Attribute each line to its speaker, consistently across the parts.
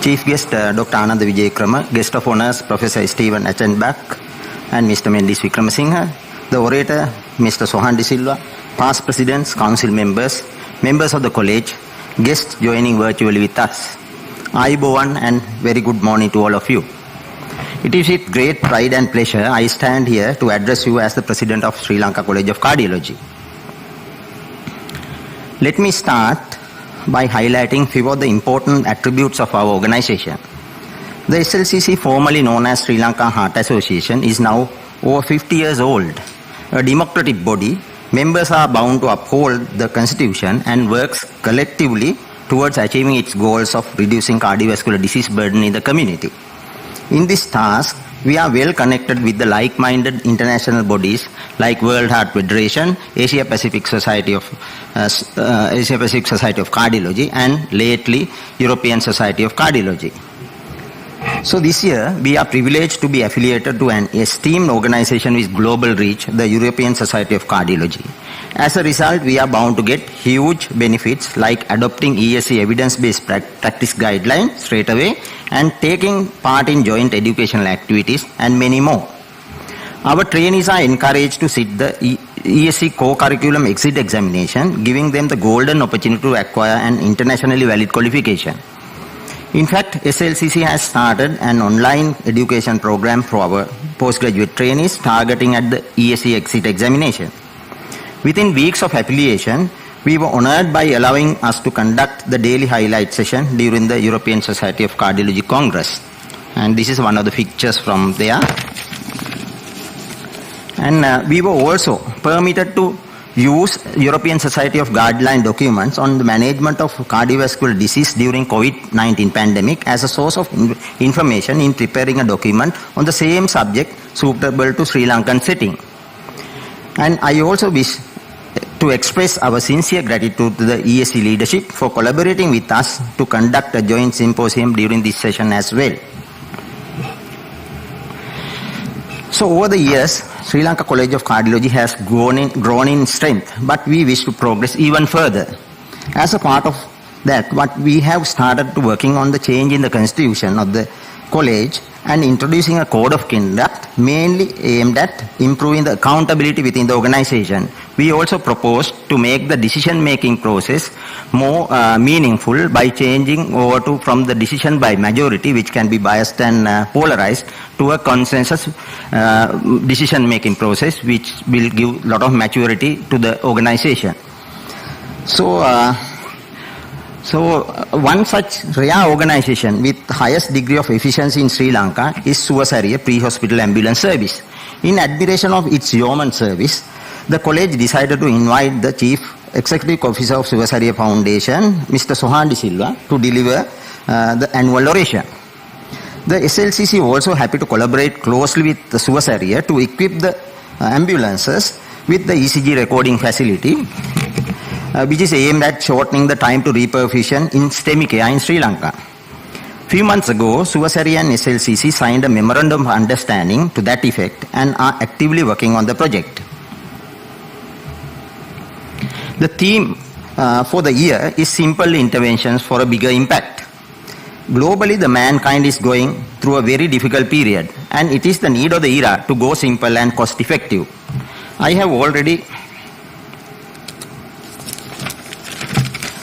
Speaker 1: Chief guest Dr. Anand Vijayakrama, guest of honors Professor Stephen Achenbach and Mr. Mendis Wickramasinghe, the orator Mr. Sohan De Silva, past presidents, council members, members of the college, guests joining virtually with us. Ayubowan and very good morning to all of you. It is with great pride and pleasure I stand here to address you as the President of Sri Lanka College of Cardiology. Let me start by highlighting few of the important attributes of our organization. The SLCC, formerly known as Sri Lanka Heart Association, is now over 50 years old. A democratic body, members are bound to uphold the constitution and works collectively towards achieving its goals of reducing cardiovascular disease burden in the community. In this task, we are well connected with the like-minded international bodies like World Heart Federation, Asia Pacific Society of Cardiology, and lately European Society of Cardiology. So this year, we are privileged to be affiliated to an esteemed organization with global reach, the European Society of Cardiology. As a result, we are bound to get huge benefits like adopting ESC evidence-based practice guidelines straight away and taking part in joint educational activities and many more. Our trainees are encouraged to sit the ESC co-curriculum exit examination, giving them the golden opportunity to acquire an internationally valid qualification. In fact, SLCC has started an online education program for our postgraduate trainees targeting at the ESC exit examination. Within weeks of affiliation, we were honored by allowing us to conduct the daily highlight session during the European Society of Cardiology Congress. And this is one of the pictures from there. And we were also permitted to use European Society of Guideline documents on the management of cardiovascular disease during COVID-19 pandemic as a source of information in preparing a document on the same subject suitable to Sri Lankan setting. And I also wish to express our sincere gratitude to the ESC leadership for collaborating with us to conduct a joint symposium during this session as well. So over the years, Sri Lanka College of Cardiology has grown in strength, but we wish to progress even further. As a part of that, what we have started working on the change in the constitution of the college and introducing a code of conduct mainly aimed at improving the accountability within the organization. We also proposed to make the decision-making process more meaningful by changing over from the decision by majority, which can be biased and polarized, to a consensus decision-making process, which will give a lot of maturity to the organization. So one such rare organization with highest degree of efficiency in Sri Lanka is Suvasariya Pre-Hospital Ambulance Service. In admiration of its yeoman service, the college decided to invite the Chief Executive Officer of Suvasariya Foundation, Mr. Sohan De Silva, to deliver the annual oration. The SLCC also happy to collaborate closely with the Suvasariya to equip the ambulances with the ECG recording facility, which is aimed at shortening the time to reperfusion in STEMI care in Sri Lanka. Few months ago, Suvasariya and SLCC signed a memorandum of understanding to that effect and are actively working on the project. The theme for the year is simple interventions for a bigger impact. Globally, the mankind is going through a very difficult period, and it is the need of the era to go simple and cost effective. I have already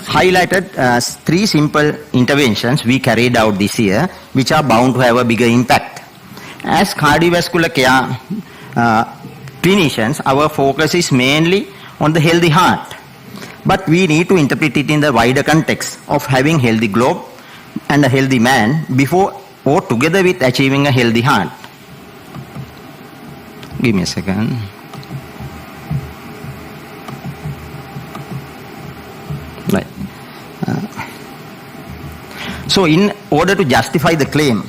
Speaker 1: highlighted three simple interventions we carried out this year, which are bound to have a bigger impact. As cardiovascular care clinicians, our focus is mainly on the healthy heart. But we need to interpret it in the wider context of having healthy globe and a healthy man before or together with achieving a healthy heart. Give me a second. Right. So in order to justify the claim,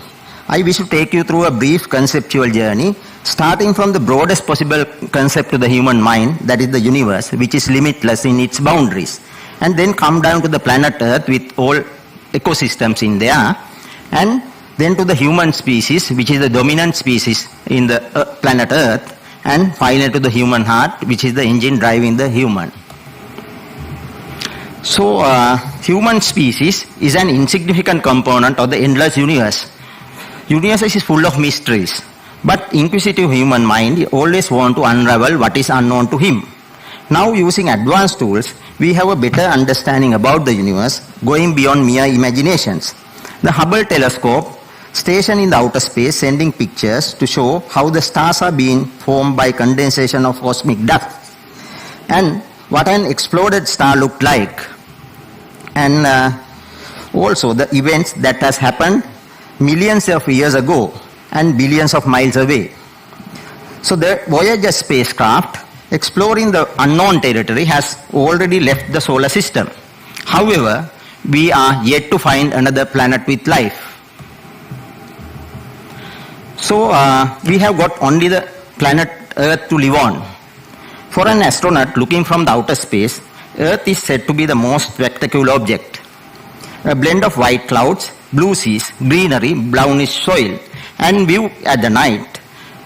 Speaker 1: I wish to take you through a brief conceptual journey, starting from the broadest possible concept to the human mind, that is the universe, which is limitless in its boundaries, and then come down to the planet Earth with all ecosystems in there, and then to the human species, which is the dominant species in the planet Earth, and finally to the human heart, which is the engine driving the human. So, human species is an insignificant component of the endless universe. Universe is full of mysteries, but inquisitive human mind always wants to unravel what is unknown to him. Now, using advanced tools, we have a better understanding about the universe, going beyond mere imaginations. The Hubble telescope, stationed in the outer space, sending pictures to show how the stars are being formed by condensation of cosmic dust, and what an exploded star looked like, and also the events that has happened millions of years ago and billions of miles away. So the Voyager spacecraft, exploring the unknown territory, has already left the solar system. However, we are yet to find another planet with life. So we have got only the planet Earth to live on. For an astronaut looking from the outer space, Earth is said to be the most spectacular object. A blend of white clouds, blue seas, greenery, brownish soil, and view at the night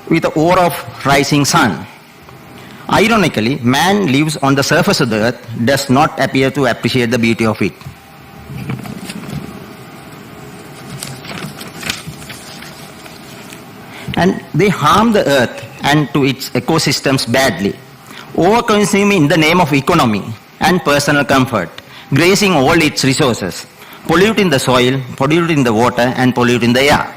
Speaker 1: with the aura of rising sun. Ironically, man lives on the surface of the Earth, does not appear to appreciate the beauty of it. And they harm the Earth and to its ecosystems badly, over-consuming in the name of economy and personal comfort, grazing all its resources, polluting the soil, polluting the water, and polluting the air,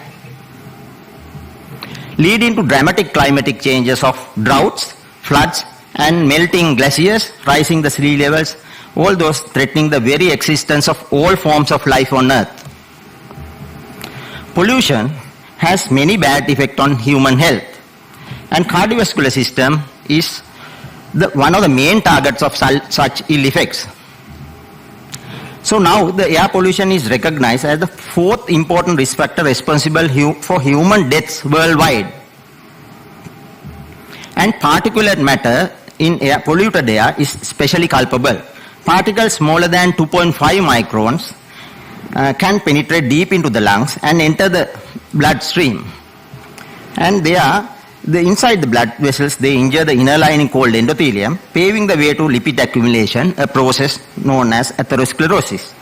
Speaker 1: leading to dramatic climatic changes of droughts, floods, and melting glaciers, rising the sea levels, all those threatening the very existence of all forms of life on Earth. Pollution has many bad effects on human health, and cardiovascular system is one of the main targets of such ill effects. So now the air pollution is recognized as the fourth important risk factor responsible for human deaths worldwide. And particulate matter in polluted air is especially culpable. Particles smaller than 2.5 microns can penetrate deep into the lungs and enter the bloodstream. And inside the blood vessels, they injure the inner lining called endothelium, paving the way to lipid accumulation, a process known as atherosclerosis,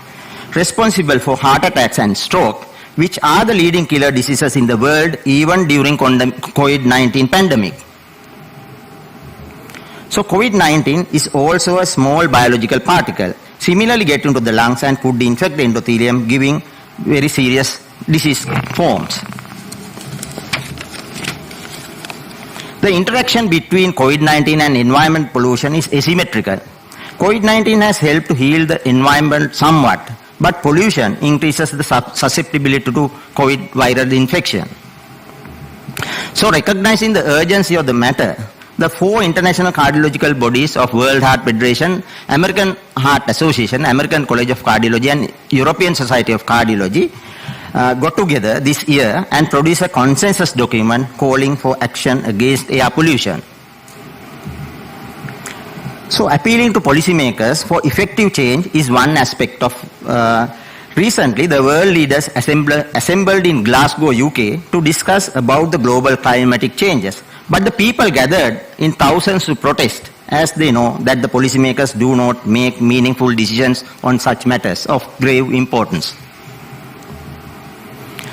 Speaker 1: responsible for heart attacks and stroke, which are the leading killer diseases in the world even during COVID-19 pandemic. So COVID-19 is also a small biological particle, similarly get into the lungs and could infect the endothelium, giving very serious disease forms. The interaction between COVID-19 and environment pollution is asymmetrical. COVID-19 has helped to heal the environment somewhat, but pollution increases the susceptibility to COVID viral infection. So recognizing the urgency of the matter, the four international cardiological bodies of World Heart Federation, American Heart Association, American College of Cardiology, and European Society of Cardiology got together this year and produced a consensus document calling for action against air pollution. So appealing to policymakers for effective change is one aspect of. Recently, the world leaders assembled in Glasgow, UK to discuss about the global climatic changes. But the people gathered in thousands to protest, as they know that the policymakers do not make meaningful decisions on such matters of grave importance.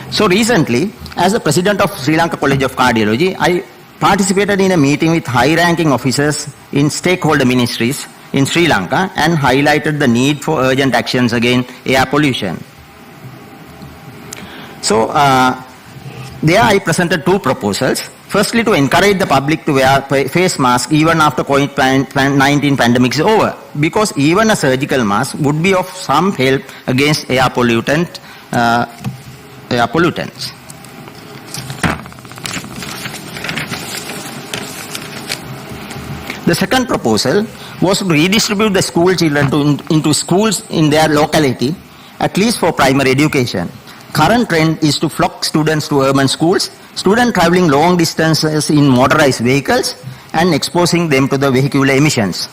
Speaker 1: So recently, as the president of Sri Lanka College of Cardiology, I participated in a meeting with high-ranking officers in stakeholder ministries in Sri Lanka and highlighted the need for urgent actions against air pollution. So there I presented two proposals. Firstly, to encourage the public to wear face masks even after COVID-19 pandemic is over, because even a surgical mask would be of some help against air pollutants. The second proposal was to redistribute the school children into schools in their locality, at least for primary education. Current trend is to flock students to urban schools, students traveling long distances in motorized vehicles and exposing them to the vehicular emissions.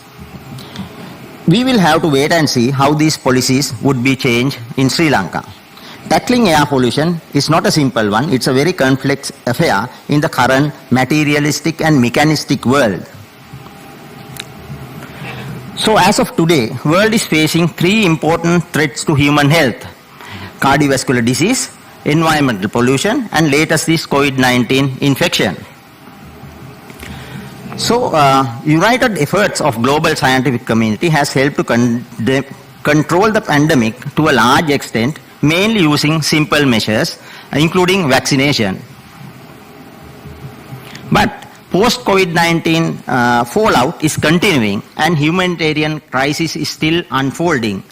Speaker 1: We will have to wait and see how these policies would be changed in Sri Lanka. Tackling air pollution is not a simple one, it's a very complex affair in the current materialistic and mechanistic world. So as of today, world is facing three important threats to human health: cardiovascular disease, environmental pollution, and latest is COVID-19 infection. So united efforts of global scientific community has helped to control the pandemic to a large extent, mainly using simple measures, including vaccination. But post-COVID-19 fallout is continuing and humanitarian crisis is still unfolding.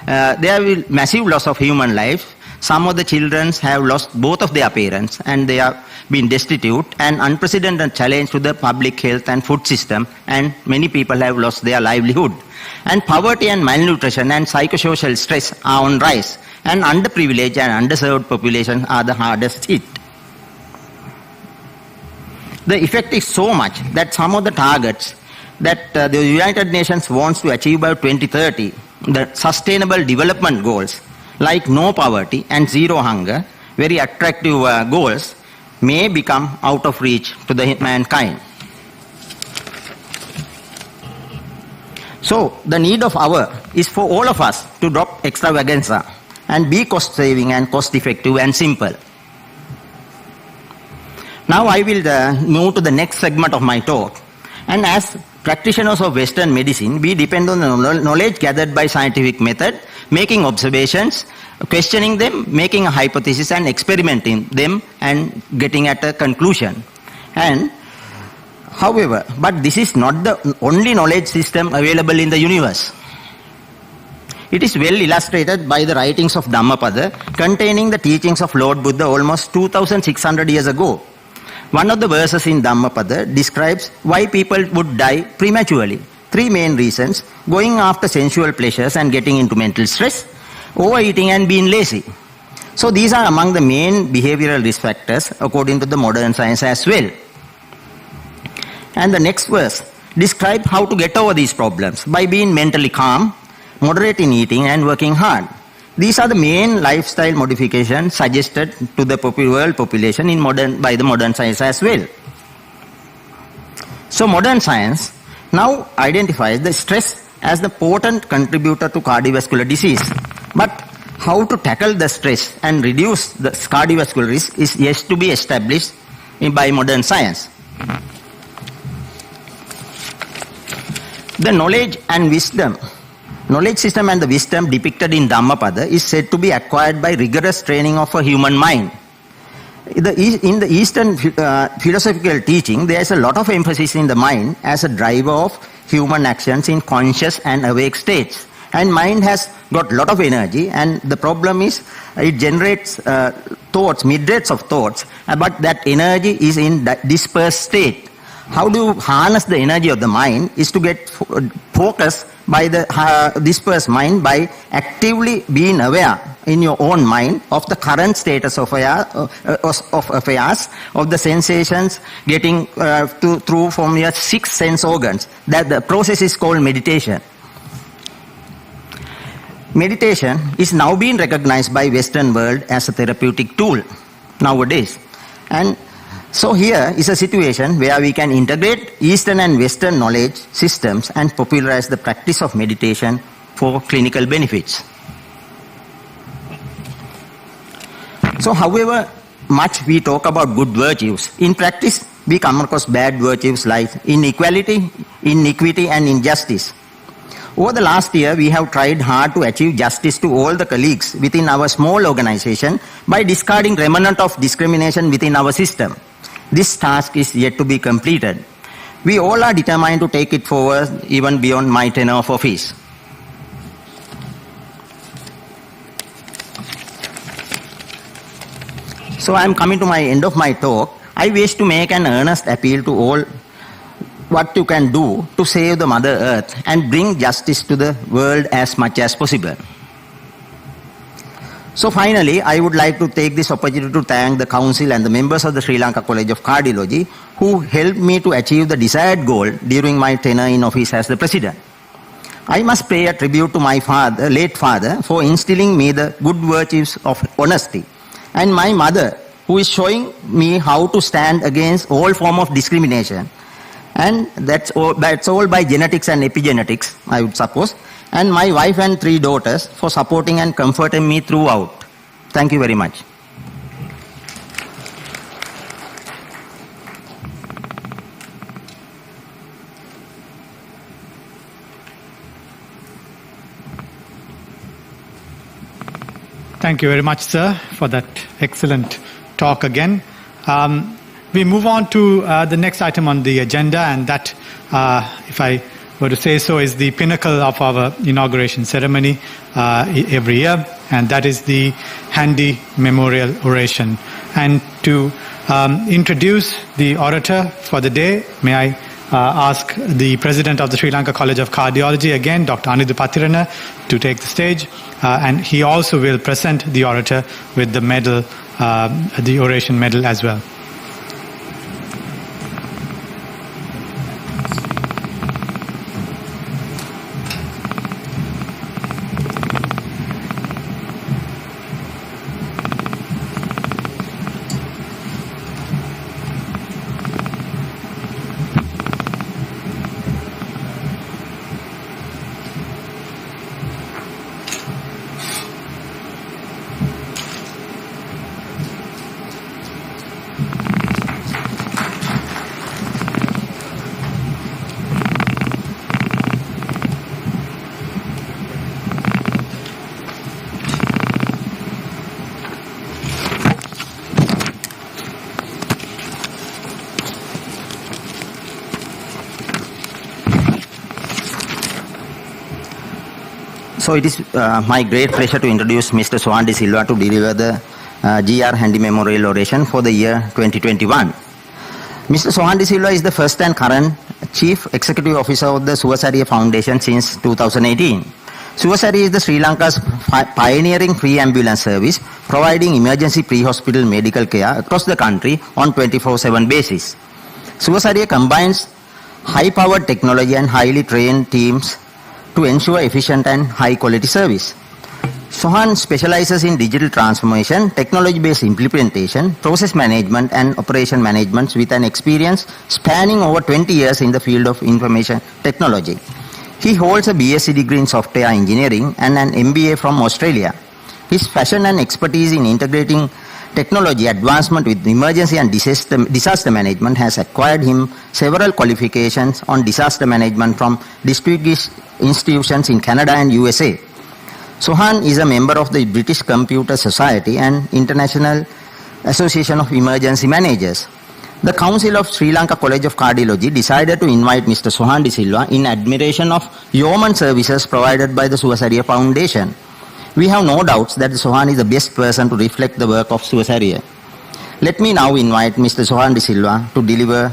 Speaker 1: There will be massive loss of human life. Some of the children have lost both of their parents and they have been destitute, and unprecedented challenge to the public health and food system, and many people have lost their livelihood. And poverty and malnutrition and psychosocial stress are on rise, and underprivileged and underserved populations are the hardest hit. The effect is so much that some of the targets that the United Nations wants to achieve by 2030, the Sustainable Development Goals, like no poverty and zero hunger, very attractive goals, may become out of reach to the mankind. So the need of hour is for all of us to drop extravaganza and be cost saving and cost effective and simple. Now I will move to the next segment of my talk. And as practitioners of Western medicine, we depend on the knowledge gathered by scientific method, making observations, questioning them, making a hypothesis and experimenting them and getting at a conclusion. And however, but this is not the only knowledge system available in the universe. It is well illustrated by the writings of Dhammapada, containing the teachings of Lord Buddha almost 2600 years ago. One of the verses in Dhammapada describes why people would die prematurely. Three main reasons: going after sensual pleasures and getting into mental stress, overeating and being lazy. So these are among the main behavioral risk factors according to the modern science as well. And the next verse describes how to get over these problems by being mentally calm, moderate in eating and working hard. These are the main lifestyle modifications suggested to the world population by the modern science as well. So modern science now identifies the stress as the potent contributor to cardiovascular disease. But how to tackle the stress and reduce the cardiovascular risk is yet to be established by modern science. The knowledge system and the wisdom depicted in Dhammapada is said to be acquired by rigorous training of a human mind. In the Eastern philosophical teaching, there is a lot of emphasis in the mind as a driver of human actions in conscious and awake states. And mind has got a lot of energy, and the problem is it generates thoughts, mid-rates of thoughts, but that energy is in dispersed state. How do you harness the energy of the mind is to get focus by the dispersed mind by actively being aware in your own mind of the current status of affairs, of the sensations getting through from your 6 sense organs. That the process is called meditation. Meditation is now being recognized by Western world as a therapeutic tool nowadays. And so here is a situation where we can integrate Eastern and Western knowledge systems and popularize the practice of meditation for clinical benefits. So however much we talk about good virtues, in practice we come across bad virtues like inequality, iniquity and injustice. Over the last year, we have tried hard to achieve justice to all the colleagues within our small organization by discarding remnant of discrimination within our system. This task is yet to be completed. We all are determined to take it forward even beyond my tenure of office. So I am coming to my end of my talk. I wish to make an earnest appeal to all what you can do to save the Mother Earth and bring justice to the world as much as possible. So finally, I would like to take this opportunity to thank the Council and the members of the Sri Lanka College of Cardiology who helped me to achieve the desired goal during my tenure in office as the President. I must pay a tribute to my late father, for instilling me the good virtues of honesty, and my mother, who is showing me how to stand against all form of discrimination. And that's all by genetics and epigenetics, I would suppose. And my wife and 3 daughters for supporting and comforting me throughout. Thank you very much.
Speaker 2: Thank you very much, sir, for that excellent talk again. We move on to the next item on the agenda, and that, if I were to say so, is the pinnacle of our inauguration ceremony every year, and that is the Handy Memorial Oration. And to introduce the orator for the day, may I ask the President of the Sri Lanka College of Cardiology, again, Dr. Anidhu Pathirana, to take the stage. And he also will present the orator with the medal, the oration medal as well.
Speaker 1: So it is my great pleasure to introduce Mr. Sohan De Silva to deliver the GR Handy Memorial Oration for the year 2021. Mr. Sohan De Silva is the first and current Chief Executive Officer of the Suwasariya Foundation since 2018. Suwasariya is the Sri Lanka's pioneering free ambulance service, providing emergency pre-hospital medical care across the country on 24/7 basis. Suwasariya combines high-powered technology and highly trained teams to ensure efficient and high-quality service. Sohan specializes in digital transformation, technology-based implementation, process management, and operation management with an experience spanning over 20 years in the field of information technology. He holds a BSc degree in software engineering and an MBA from Australia. His passion and expertise in integrating technology advancement with emergency and disaster management has acquired him several qualifications on disaster management from distinguished institutions in Canada and USA. Sohan is a member of the British Computer Society and International Association of Emergency Managers. The Council of Sri Lanka College of Cardiology decided to invite Mr. Sohan De Silva in admiration of yeoman services provided by the Suwasariya Foundation. We have no doubts that Sohan is the best person to reflect the work of Suwasariya. Let me now invite Mr. Sohan De Silva to deliver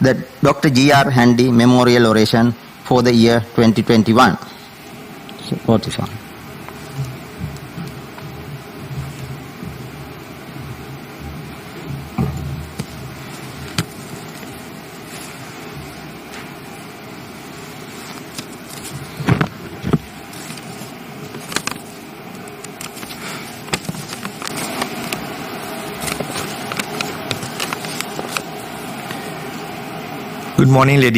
Speaker 1: the Dr. G.R. Handy Memorial Oration for the year 2021. So, what is on?
Speaker 3: Good morning, ladies.